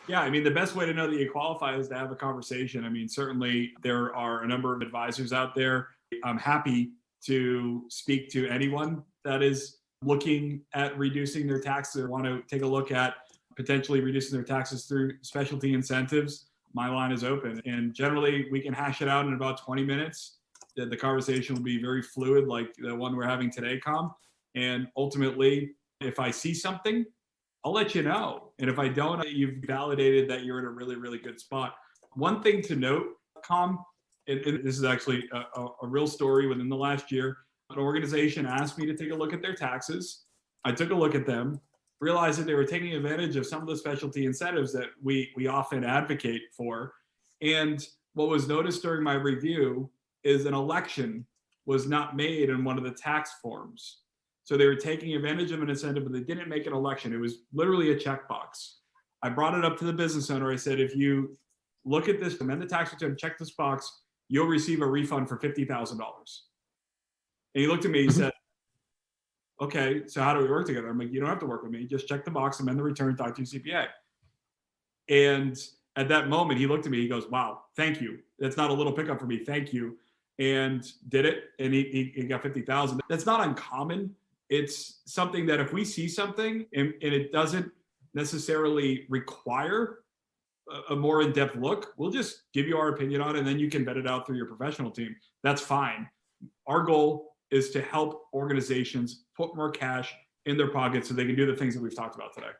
Yeah, I mean, the best way to know that you qualify is to have a conversation. I mean, certainly there are a number of advisors out there. I'm happy to speak to anyone that is looking at reducing their taxes or want to take a look at potentially reducing their taxes through specialty incentives. My line is open. And generally, we can hash it out in about 20 minutes. The conversation will be very fluid, like the one we're having today, Com. And ultimately, if I see something, I'll let you know. And if I don't, you've validated that you're in a really, really good spot. One thing to note, Com, and this is actually a real story within the last year. An organization asked me to take a look at their taxes. I took a look at them, realized that they were taking advantage of some of the specialty incentives that we often advocate for. And what was noticed during my review is an election was not made in one of the tax forms. So they were taking advantage of an incentive, but they didn't make an election. It was literally a checkbox. I brought it up to the business owner. I said, if you look at this, amend the tax return, check this box, you'll receive a refund for $50,000. And he looked at me, he said, okay, so how do we work together? I'm like, you don't have to work with me. Just check the box, amend the return, talk to your CPA. And at that moment, he looked at me, he goes, wow, thank you. That's not a little pickup for me. Thank you. And did it. And he got 50,000. That's not uncommon. It's something that if we see something and it doesn't necessarily require a more in-depth look, we'll just give you our opinion on it, and then you can vet it out through your professional team. That's fine. Our goal is to help organizations put more cash in their pockets so they can do the things that we've talked about today.